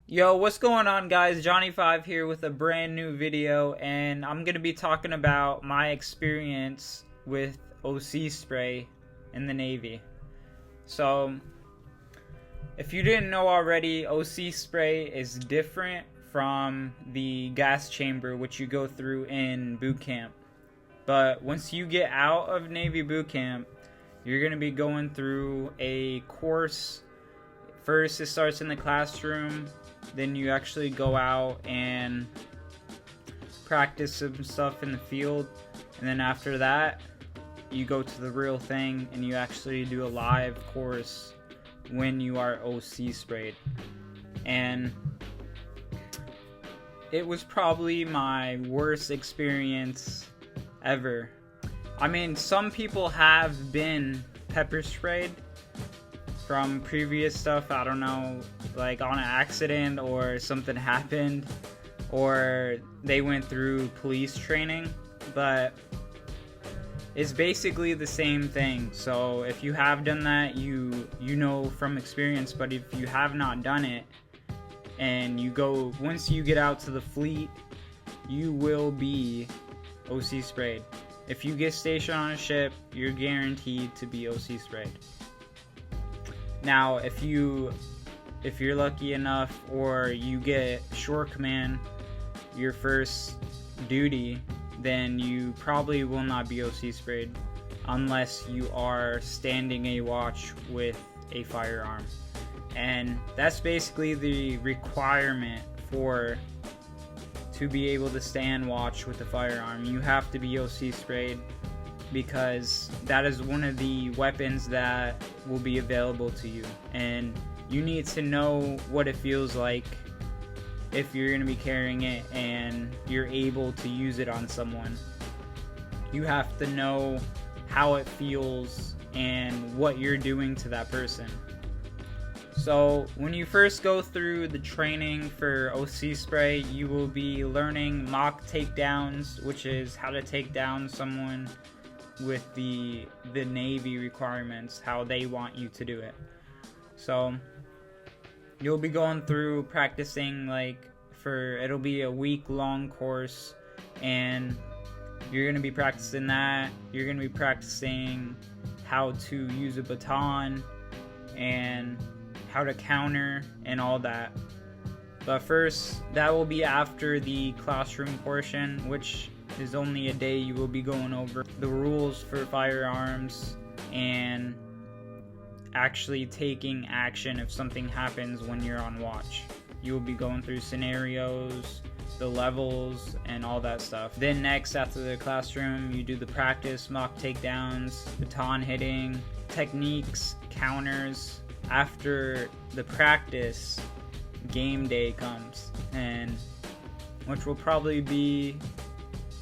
Yo, what's going on, guys? Johnny5 here with a brand new video, and I'm going to be talking about my experience with OC spray in the Navy. So, if you didn't know already, OC spray is different from the gas chamber, which you go through in boot camp. But once you get out of Navy boot camp, you're going to be going through a course. First, it starts in the classroom. Then you actually go out and practice some stuff in the field. And then after that, you go to the real thing and you actually do a live course when you are OC sprayed. And it was probably my worst experience ever. I mean, some people have been pepper sprayed from previous stuff, I don't know, like on an accident or something happened, or they went through police training, but it's basically the same thing. So if you have done that, you know from experience. But if you have not done it, and you go, once you get out to the fleet, you will be OC sprayed. If you get stationed on a ship, you're guaranteed to be OC sprayed. Now, if you're lucky enough, or you get shore command your first duty, then you probably will not be OC sprayed unless you are standing a watch with a firearm. And that's basically the requirement to be able to stand watch with a firearm. You have to be OC sprayed, because that is one of the weapons that will be available to you, and you need to know what it feels like if you're going to be carrying it and you're able to use it on someone. You have to know how it feels and what you're doing to that person. So when you first go through the training for OC spray, you will be learning mock takedowns, which is how to take down someone with the Navy requirements, how they want you to do it. So you'll be going through practicing, it'll be a week-long course, and you're going to be practicing that. You're going to be practicing how to use a baton and how to counter and all that. But first, that will be after the classroom portion, which is only a day. You will be going over the rules for firearms and actually taking action if something happens when you're on watch. You will be going through scenarios, the levels, and all that stuff. Then next, after the classroom, you do the practice mock takedowns, baton hitting, techniques, counters. After the practice, game day comes, and which will probably be,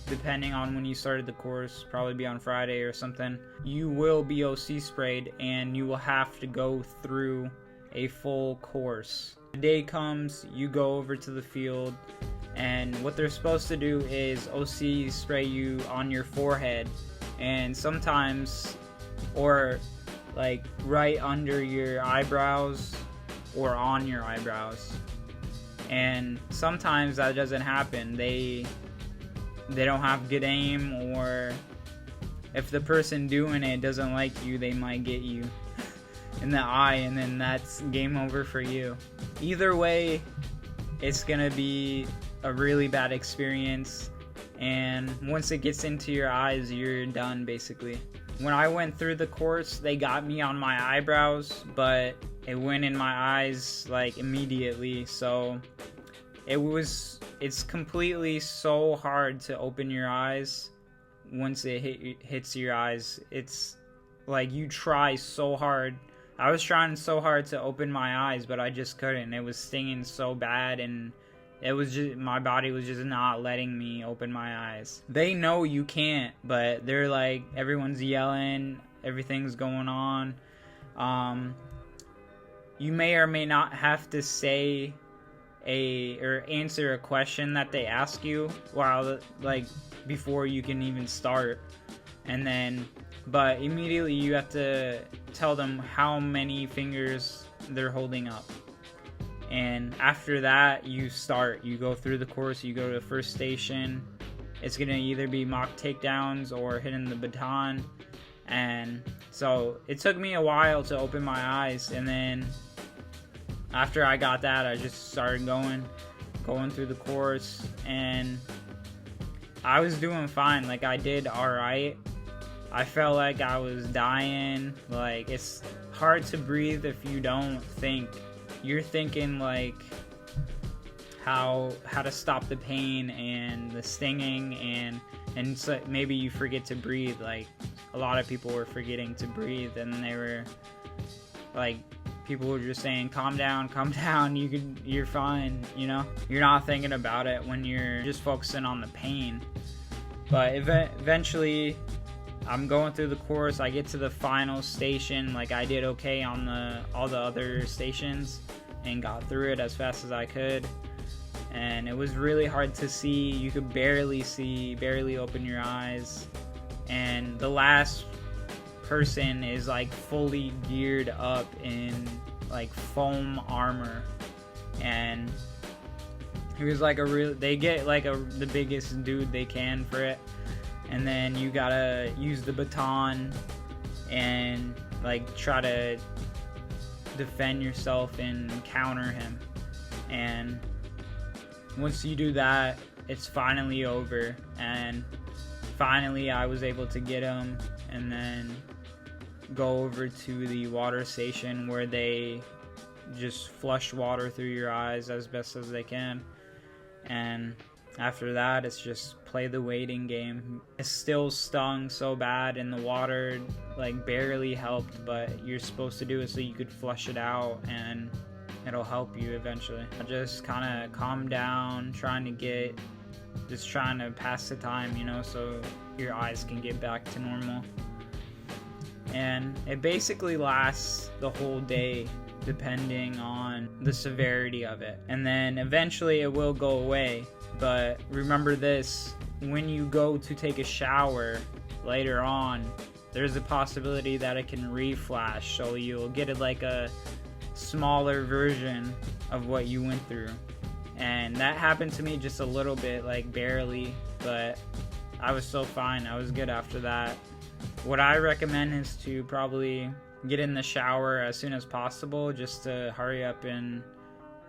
depending on when you started the course, probably be on Friday or something. You will be OC sprayed, and you will have to go through a full course. The day comes, you go over to the field, and what they're supposed to do is OC spray you on your forehead, and sometimes, or like right under your eyebrows or on your eyebrows. And sometimes that doesn't happen. They don't have good aim, or if the person doing it doesn't like you, they might get you in the eye, and then that's game over for you. Either way, it's gonna be a really bad experience, and once it gets into your eyes, you're done basically. When I went through the course, they got me on my eyebrows, but it went in my eyes like immediately. So it's completely so hard to open your eyes once it hits your eyes. It's like you try so hard. I was trying so hard to open my eyes, but I just couldn't. It was stinging so bad, and it was just, my body was just not letting me open my eyes. They know you can't, but they're like, everyone's yelling, everything's going on. You may or may not have to say or answer a question that they ask you while, like, before you can even start. And then, but immediately you have to tell them how many fingers they're holding up. And after that, you go through the course, you go to the first station. It's gonna either be mock takedowns or hitting the baton. And so it took me a while to open my eyes, and then after I got that, I just started going through the course, and I was doing fine. Like, I did alright. I felt like I was dying. Like, it's hard to breathe if you don't think. You're thinking like how to stop the pain and the stinging, and so maybe you forget to breathe. Like, a lot of people were forgetting to breathe, and they were like, people were just saying, calm down, you're fine, you know? You're not thinking about it when you're just focusing on the pain. But eventually, I'm going through the course, I get to the final station. Like, I did okay on all the other stations and got through it as fast as I could. And it was really hard to see. You could barely open your eyes. And the last person is like fully geared up in like foam armor, and he was like they get like the biggest dude they can for it, and then you gotta use the baton and like try to defend yourself and counter him. And once you do that, it's finally over, and finally I was able to get him, and then go over to the water station where they just flush water through your eyes as best as they can. And after that, it's just play the waiting game. It still stung so bad, and the water like barely helped, but you're supposed to do it so you could flush it out, and it'll help you eventually. I just kind of calmed down, trying to pass the time, you know, so your eyes can get back to normal. And it basically lasts the whole day, depending on the severity of it. And then eventually it will go away. But remember this, when you go to take a shower later on, there's a possibility that it can re-flash, so you'll get it like a smaller version of what you went through. And that happened to me just a little bit, like barely, but I was so fine. I was good after that. What I recommend is to probably get in the shower as soon as possible, just to hurry up and,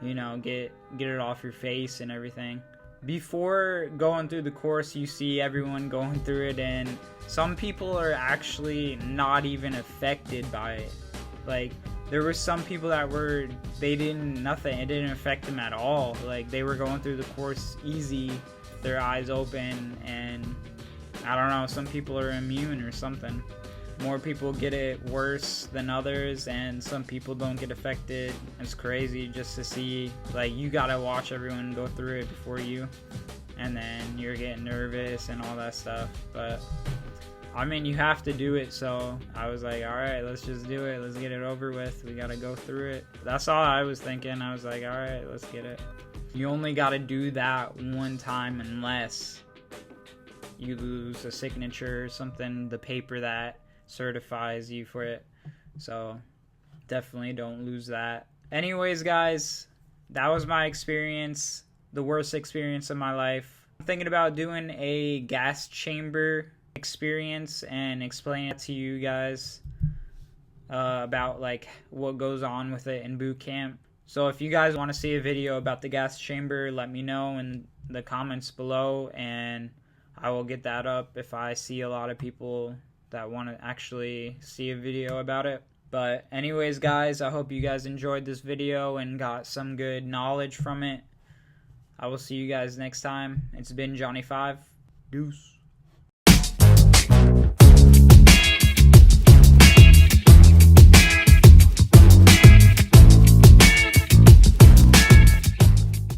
you know, get it off your face and everything. Before going through the course, you see everyone going through it, and some people are actually not even affected by it. Like, there were some people that it didn't affect them at all. Like, they were going through the course easy, their eyes open, and I don't know, some people are immune or something. More people get it worse than others, and some people don't get affected. It's crazy just to see. Like, you gotta watch everyone go through it before you, and then you're getting nervous and all that stuff. But I mean, you have to do it, so I was like, alright, let's just do it. Let's get it over with. We gotta go through it. That's all I was thinking. I was like, alright, let's get it. You only gotta do that one time unless you lose a signature or something, the paper that certifies you for it. So definitely don't lose that. Anyways, guys, that was my experience, the worst experience of my life. I'm thinking about doing a gas chamber experience and explain it to you guys about like what goes on with it in boot camp. So if you guys want to see a video about the gas chamber, let me know in the comments below, and I will get that up if I see a lot of people that want to actually see a video about it. But anyways, guys, I hope you guys enjoyed this video and got some good knowledge from it. I will see you guys next time. It's been Johnny 5. Deuce.